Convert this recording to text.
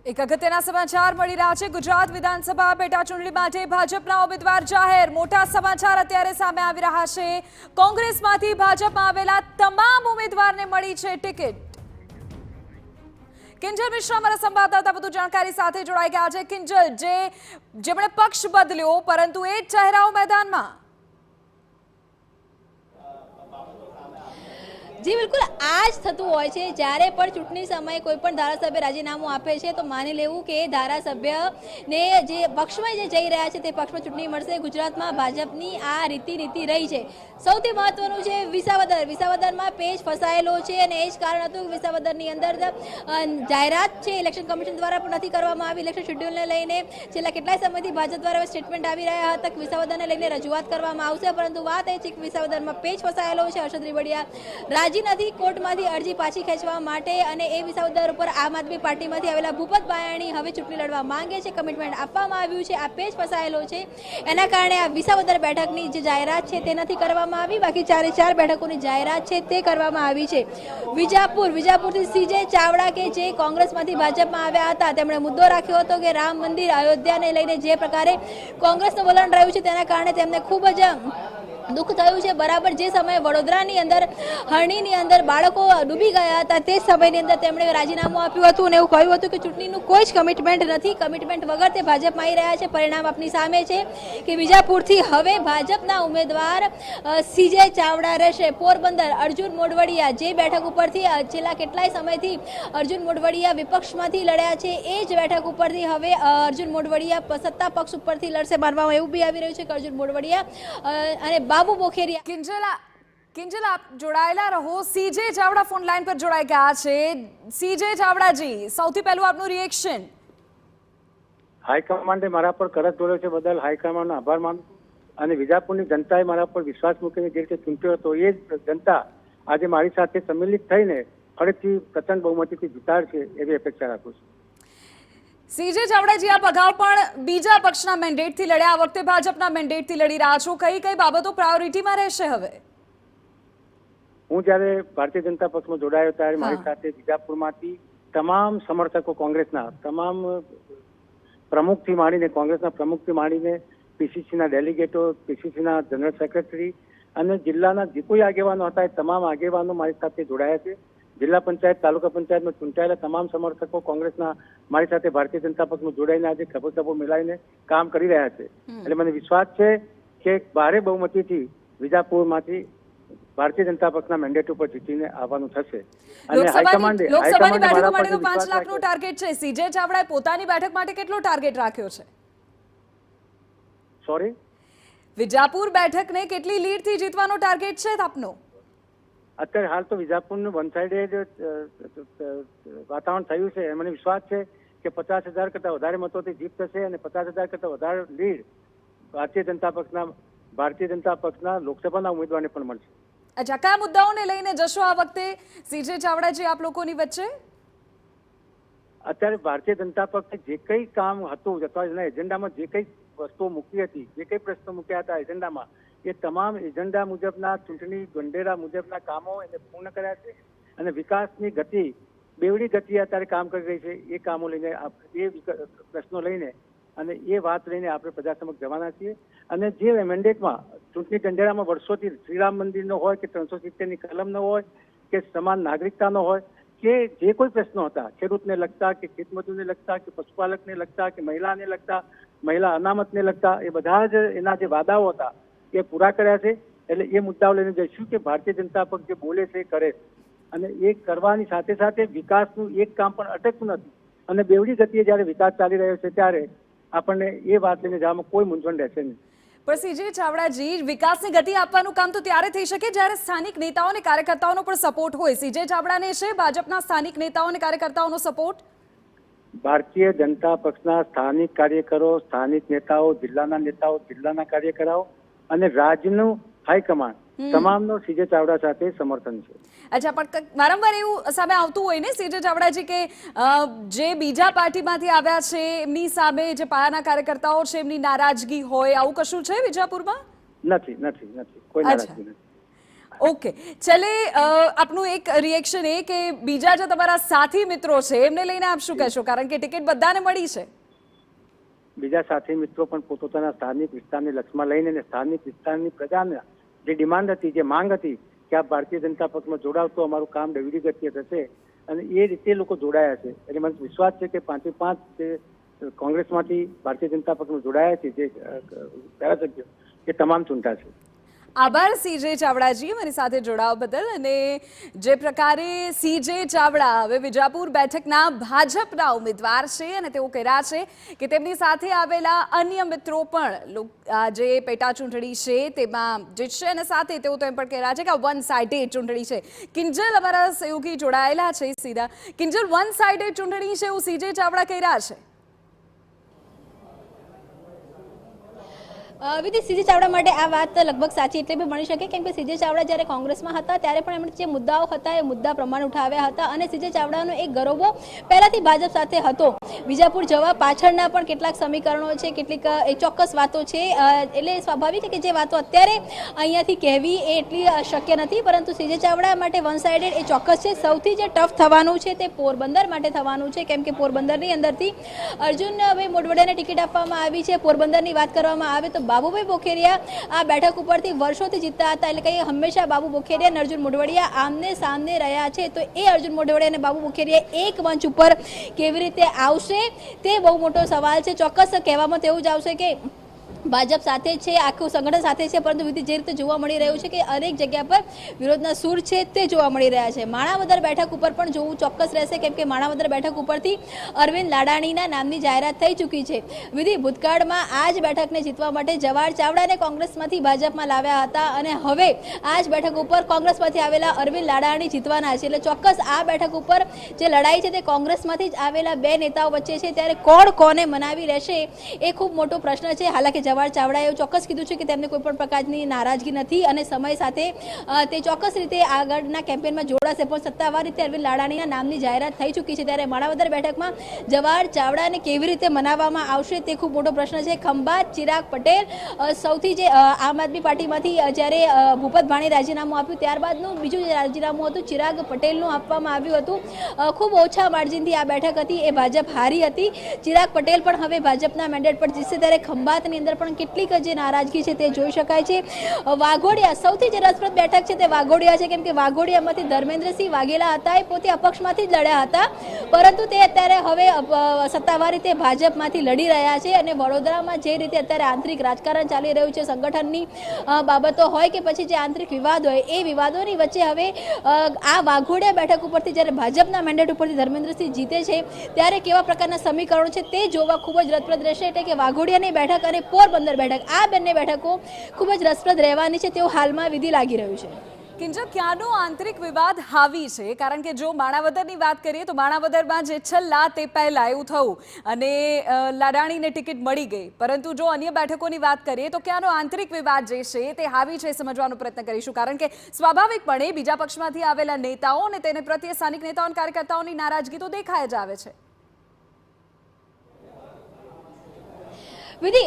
એક અગત્યના સમાચાર મળી રહ્યા છે। ગુજરાત વિધાનસભા પેટા ચૂંટણી માટે ભાજપના ઉમેદવાર જાહેર। મોટા સમાચાર અત્યારે સામે આવી રહ્યા છે। કોંગ્રેસમાંથી ભાજપમાં આવેલા તમામ ઉમેદવારને મળી છે ટિકિટ। કિંજલ મિશ્રા અમારા સંવાદદાતા વધુ જાણકારી સાથે જોડાઈ ગયા છે। કિંજલ, જેમણે પક્ષ બદલ્યો પરંતુ એ જ ચહેરાઓ મેદાનમાં। જી બિલકુલ આ જ થતું હોય છે। જ્યારે પણ ચૂંટણી સમયે કોઈ પણ ધારાસભ્ય રાજીનામું આપે છે તો માની લેવું કે ધારાસભ્યને જે પક્ષમાં જે જઈ રહ્યા છે તે પક્ષમાં ચૂંટણી મળશે। ગુજરાતમાં ભાજપની આ રીતિ રહી છે। સૌથી મહત્વનું છે વિસાવદરમાં પેજ ફસાયેલો છે અને એ જ કારણ હતું કે વિસાવદરની અંદર જાહેરાત છે ઇલેક્શન કમિશન દ્વારા પણ નથી કરવામાં આવી। ઇલેક્શન શેડ્યુલને લઈને છેલ્લા કેટલાય સમયથી ભાજપ દ્વારા સ્ટેટમેન્ટ આવી રહ્યા હતા કે વિસાવદરને લઈને રજૂઆત કરવામાં આવશે, પરંતુ વાત એ છે કે વિસાવદરમાં પેજ ફસાયેલો છે। હર્ષદ રીબડિયા રાજી નથી કોર્ટમાંથી અરજી પાછી ખેંચવા માટે અને એ વિસાવદર ઉપર આમ આદમી પાર્ટીમાંથી આવેલા ભૂપત બાયાણી હવે ચૂંટણી લડવા માંગે છે। કમિટમેન્ટ આપવામાં આવ્યું છે, આ પેજ ફસાયેલો છે, એના કારણે આ વિસાવદર બેઠકની જે જાહેરાત છે તે નથી કરવામાં આવી। બાકી 4 બેઠકોની જાહેરાત છે તે કરવામાં આવી છે। વિજાપુરથી સીજે ચાવડા કે જે કોંગ્રેસમાંથી ભાજપમાં આવ્યા હતા, તેમણે મુદ્દો રાખ્યો હતો કે રામ મંદિર અયોધ્યાને લઈને જે પ્રકારે કોંગ્રેસનું વલણ રહ્યું છે તેના કારણે તેમને ખૂબ જ દુઃખ થયું છે। બરાબર જે સમયે વડોદરાની અંદર હરણીની અંદર બાળકો ડૂબી ગયા હતા તે સમયની અંદર તેમણે રાજીનામું આપ્યું હતું અને એવું કહ્યું હતું કે ચૂંટણીનું કોઈ જ કમિટમેન્ટ નથી, કમિટમેન્ટ વગર તે ભાજપમાં આવી રહ્યા છે। પરિણામ આપની સામે છે કે વિજાપુરથી હવે ભાજપના ઉમેદવાર સીજે ચાવડા રહેશે। પોરબંદર અર્જુન મોઢવડિયા જે બેઠક ઉપરથી છેલ્લા કેટલાય સમયથી અર્જુન મોઢવડિયા વિપક્ષમાંથી લડ્યા છે એ જ બેઠક ઉપરથી હવે અર્જુન મોઢવડિયા સત્તા પક્ષ ઉપરથી લડશે માનવામાં એવું બી આવી રહ્યું છે કે અર્જુન મોઢવડિયા અને બાબુ બોખેરિયા। કિંજલ, આપ જોડાયેલા રહો। સીજે ચાવડા ફોન લાઈન પર જોડાઈ ગયા છે। સીજે ચાવડાજી, સૌથી પહેલું આપનું રિએક્શન। હાઈકમાન્ડે મારા પર કરજ દોર્યો છે બદલ હાઈકમાન્ડનો આભાર માનું અને વિજાપુરની જનતાએ મારા પર વિશ્વાસ મૂકીને જે રીતે ચૂંટ્યો હતો એ જ જનતા આજે મારી સાથે સંમિલિત થઈને ફરીથી પ્રચંડ બહુમતીથી જીતાડશે એવી અપેક્ષા રાખું છું। સીજે ચાવડાજી, આપ અગાઉ પણ બીજા પક્ષના મેન્ડેટથી લડ્યા, આ વખતે ભાજપના મેન્ડેટથી લડી રહ્યા છો। કઈ બાબતો પ્રાયોરિટીમાં રહેશે હવે? હું જ્યારે ભારતીય જનતા પક્ષમાં જોડાયો ત્યારે મારી સાથે વિજાપુરમાંથી તમામ સમર્થકો કોંગ્રેસના તમામ પ્રમુખથી માંડીને કોંગ્રેસના પ્રમુખથી માંડીને પીસીસીના ડેલિગેટો, પીસીસીના જનરલ સેક્રેટરી અને જિલ્લાના જે કોઈ આગેવાનો હતા એ તમામ આગેવાનો મારી સાથે જોડાયા છે। જિલ્લા પંચાયત, તાલુકા પંચાયતમાં ચૂંટાયેલા તમામ સમર્થકો કોંગ્રેસના મારી સાથે ભારતીય જનતા પક્ષમાં જોડાઈને આજે ખભો મિલાવીને કામ કરી રહ્યા છે। એટલે મને વિશ્વાસ છે કે ભારે બહુમતીથી વિજાપુરમાંથી ભારતીય જનતા પક્ષના મેન્ડેટ ઉપર જીતીને આવવાનું થશે। અને લોકસભાની બેઠક માટે તો 5 લાખનું ટાર્ગેટ છે। સીજે ચાવડાએ પોતાની બેઠક માટે કેટલો ટાર્ગેટ રાખ્યો છે? સોરી, વિજાપુર બેઠકને કેટલી લીડથી જીતવાનો ટાર્ગેટ છે આપનો? અત્યારે હાલ તો વિજાપુરનું વન સાઇડેડ વાતાવરણ થયું છે। મને વિશ્વાસ છે કે 50,000 કરતા વધારે મતોથી જીત થશે અને 50,000 કરતા વધારે લીડ ભારતીય જનતા પક્ષના લોકસભાના ઉમેદવારને પણ મળશે। અચ્છા, કયા મુદ્દાઓને લઈને જશો આ વખતે સીજે ચાવડાજી આપ લોકોની વચ્ચે? અત્યારે ભારતીય જનતા પક્ષે જે કંઈ કામ હતું અથવા એના એજન્ડામાં જે કંઈ વસ્તુઓ મૂકી હતી, જે કંઈ પ્રશ્નો મૂક્યા હતા એજન્ડામાં, એ તમામ એજન્ડા મુજબના ચૂંટણી ગંઢેરા મુજબના કામો એને પૂર્ણ કર્યા છે અને વિકાસની ગતિ બેવડી ગતિએ અત્યારે કામ કરી રહી છે। એ કામો લઈને એ પ્રશ્નો લઈને અને એ વાત લઈને આપણે પ્રજા સમક્ષ જવાના છીએ। અને જે મેન્ડેટમાં ચૂંટણી ગંઢેરામાં વર્ષોથી શ્રીરામ મંદિરનો હોય કે 370ની કલમનો હોય કે સમાન નાગરિકતાનો હોય કે જે કોઈ પ્રશ્નો હતા, ખેડૂતને લગતા કે ખેતમજૂરને લગતા કે પશુપાલકને લગતા કે મહિલાને લગતા, મહિલા અનામતને લગતા, એ બધા જ એના જે વાદાઓ હતા એ પૂરા કર્યા છે। એટલે એ મુદ્દાઓ લઈને જઈશું કે ભારતીય જનતા પક્ષ જે બોલે છે એ કરે અને એ કરવાની સાથે સાથે વિકાસનું એક કામ પણ અટકતું નથી અને બેવડી ગતિએ જ્યારે વિકાસ ચાલી રહ્યો છે ત્યારે આપણને એ વાત લઈને જવામાં કોઈ મૂંઝવણ રહેશે નહીં। પણ સીજે ચાવડાજી, વિકાસની ગતિ આપવાનું કામ તો ત્યારે થઈ શકે જ્યારે સ્થાનિક નેતાઓ અને કાર્યકર્તાઓનો પણ સપોર્ટ હોય। સીજે ચાવડાને છે ભાજપના સ્થાનિક નેતાઓ અને કાર્યકર્તાઓનો સપોર્ટ? ભારતીય જનતા પક્ષના સ્થાનિક કાર્યકરો, સ્થાનિક નેતાઓ, જિલ્લાના નેતાઓ, જિલ્લાના કાર્યકરો અને રાજ્યનું હાઈકમાન્ડ તમામનો સીજે ચાવડા સાથે સમર્થન છે। અચ્છા, પણ વારંવાર એવું સામે આવતું હોય ને સીજે ચાવડાજી કે જે બીજા પાર્ટીમાંથી આવ્યા છે એમની સામે જે પાયાના કાર્યકર્તાઓ છે એમની નારાજગી હોય, આવું કશું છે વિજાપુરમાં? નથી, કોઈ નારાજગી નથી। ઓકે, ચલે આપનું એક રિએક્શન એ કે બીજા જે તમારા સાથી મિત્રો છે એમને લઈને આપ શું કહેશો, કારણ કે ટિકિટ બધાને મળી છે. બીજા સાથી મિત્રો પણ પોતપોતાના સ્થાનિક વિસ્તારને લક્ષમાં લઈને અને સ્થાનિક વિસ્તારની પ્રજાના જે ડિમાન્ડ હતી, જે માંગ હતી કે આ ભારતીય જનતા પક્ષમાં જોડાવ તો અમારું કામ ડેવડી ગતિએ થશે, અને એ રીતે લોકો જોડાયા છે. એટલે મને વિશ્વાસ છે કે 5 જે કોંગ્રેસમાંથી ભારતીય જનતા પક્ષમાં જોડાયા છે જે ધારાસભ્યો એ તમામ ચૂંટાશે. આભાર સીજે ચાવડાજી મારી સાથે જોડાવા બદલ. અને જે પ્રકારે સીજે ચાવડા હવે વિજાપુર બેઠકના ભાજપના ઉમેદવાર છે અને તેઓ કહી રહ્યા છે કે તેમની સાથે આવેલા અન્ય મિત્રો પણ જે પેટા ચૂંટણી છે તેમાં જીતશે, અને સાથે તેઓ તો એમ પણ કહી રહ્યા છે કે આ વન સાઇડેડ ચૂંટણી છે. કિંજલ અમારા સહયોગી જોડાયેલા છે સીધા. કિંજલ, વન સાઇડેડ ચૂંટણી છે એવું સીજે ચાવડા કહી રહ્યા છે. વિધિ, સીજે ચાવડા માટે આ વાત લગભગ સાચી એટલે બી મળી શકે, કેમ કે સીજે ચાવડા જ્યારે કોંગ્રેસમાં હતા ત્યારે પણ એમણે જે મુદ્દાઓ હતા એ મુદ્દા પ્રમાણે ઉઠાવ્યા હતા, અને સીજે ચાવડાનો એક ગરોબો પહેલાથી ભાજપ સાથે હતો. વિજાપુર જવા પાછળના પણ કેટલાક સમીકરણો છે, કેટલીક એ ચોક્કસ વાતો છે, એટલે સ્વાભાવિક છે કે જે વાતો અત્યારે અહીંયાથી કહેવી એ એટલી શક્ય નથી, પરંતુ સીજે ચાવડા માટે વન સાઇડેડ એ ચોક્કસ છે. સૌથી જે ટફ થવાનું છે તે પોરબંદર માટે થવાનું છે, કેમ કે પોરબંદરની અંદરથી અર્જુનભાઈ મોઢવાડિયાને ટિકિટ આપવામાં આવી છે. પોરબંદરની વાત કરવામાં આવે તો બાબુભાઈ બોખેરિયા આ બેઠક ઉપરથી વર્ષોથી જીતતા હતા, એટલે કે હંમેશા બાબુ બોખેરિયા અને અર્જુન મોઢવાડિયા આમને સામને રહ્યા છે. તો એ અર્જુન મોઢવાડિયા અને બાબુ બોખેરિયા એક મંચ ઉપર કેવી રીતે આવશે તે બહુ મોટો સવાલ છે. ચોક્કસ કહેવામાં તો એવું જ આવશે કે ભાજપ સાથે છે, આખું સંગઠન સાથે છે, પરંતુ જે રીતે જોવા મળી રહ્યું છે કે અનેક જગ્યા પર વિરોધના સૂર છે તે જોવા મળી રહ્યા છે. માણાવદર બેઠક ઉપર પણ જોવું ચોક્કસ રહેશે, કેમ કે માણાવદર બેઠક ઉપરથી અરવિંદ લાડાણીના નામની જાહેરાત થઈ ચૂકી છે. વિધિ, ભૂતકાળમાં આ જ બેઠકને જીતવા માટે જવાહર ચાવડાને કોંગ્રેસમાંથી ભાજપમાં લાવ્યા હતા, અને હવે આ જ બેઠક ઉપર કોંગ્રેસમાંથી આવેલા અરવિંદ લાડાણી જીતવાના છે. એટલે ચોક્કસ આ બેઠક ઉપર જે લડાઈ છે તે કોંગ્રેસમાંથી જ આવેલા બે નેતાઓ વચ્ચે છે, ત્યારે કોણ કોને મનાવી લેશે એ ખૂબ મોટો પ્રશ્ન છે. હાલાકી જવાહર ચાવડાએ એવું ચોક્કસ કીધું છે કે તેમને કોઈ પણ પ્રકારની નારાજગી નથી અને સમય સાથે તે ચોક્કસ રીતે આગળના કેમ્પેનમાં જોડાશે, પણ સત્તાવાર રીતે અરવિંદ લાડાણીના નામની જાહેરાત થઈ ચૂકી છે. ત્યારે માણાવદર બેઠકમાં જવાહર ચાવડાને કેવી રીતે મનાવવામાં આવશે તે ખૂબ મોટો પ્રશ્ન છે. ખંભાત ચિરાગ પટેલ સૌથી જે આમ આદમી પાર્ટીમાંથી જ્યારે ભૂપત ભાણે રાજીનામું આપ્યું ત્યારબાદનું બીજું જે રાજીનામું હતું ચિરાગ પટેલનું આપવામાં આવ્યું હતું. ખૂબ ઓછા માર્જિનથી આ બેઠક હતી એ ભાજપ હારી હતી. ચિરાગ પટેલ પણ હવે ભાજપના મેન્ડેટ પર જીતશે, ત્યારે ખંભાતની અંદર પણ કેટલીક જે નારાજગી છે તે જોઈ શકાય છે. વાઘોડિયા સૌથી જે રસપ્રદ બેઠક છે તે વાઘોડિયા છે, કેમ કે વાઘોડિયામાંથી ધર્મેન્દ્રસિંહ વાઘેલા હતા, એ પોતે અપક્ષમાંથી જ લડ્યા હતા, પરંતુ તે અત્યારે હવે સત્તાવાર રીતે ભાજપમાંથી લડી રહ્યા છે. અને વડોદરામાં જે રીતે અત્યારે આંતરિક રાજકારણ ચાલી રહ્યું છે, સંગઠનની બાબતો હોય કે પછી જે આંતરિક વિવાદ હોય, એ વિવાદોની વચ્ચે હવે આ વાઘોડિયા બેઠક ઉપરથી જ્યારે ભાજપના મેન્ડેટ ઉપરથી ધર્મેન્દ્રસિંહ જીતે છે ત્યારે કેવા પ્રકારના સમીકરણો છે તે જોવા ખૂબ જ રસપ્રદ રહેશે. એટલે કે વાઘોડિયાની બેઠક અને પોરબંદર બેઠક આ બંને બેઠકો ખૂબ જ રસપ્રદ રહેવાની છે તેવું હાલમાં વિધિ લાગી રહ્યું છે. કિંજલ, ક્યાંનો આંતરિક વિવાદ હાવી છે, કારણ કે જો માણાવદરની વાત કરીએ તો માણાવદરમાં જે છેલ્લા તે પહેલા એવું થયું અને લાડાણીને ટિકિટ મળી ગઈ, પરંતુ જો અન્ય બેઠકોની વાત કરીએ તો ક્યાંનો આંતરિક વિવાદ જે છે તે હાવી છે સમજવાનો પ્રયત્ન કરીશું, કારણ કે સ્વાભાવિકપણે બીજા પક્ષમાંથી આવેલા નેતાઓ અને તેને પ્રત્યે સ્થાનિક નેતાઓ અને કાર્યકર્તાઓની નારાજગી તો દેખાઈ જ આવે છે. વિધિ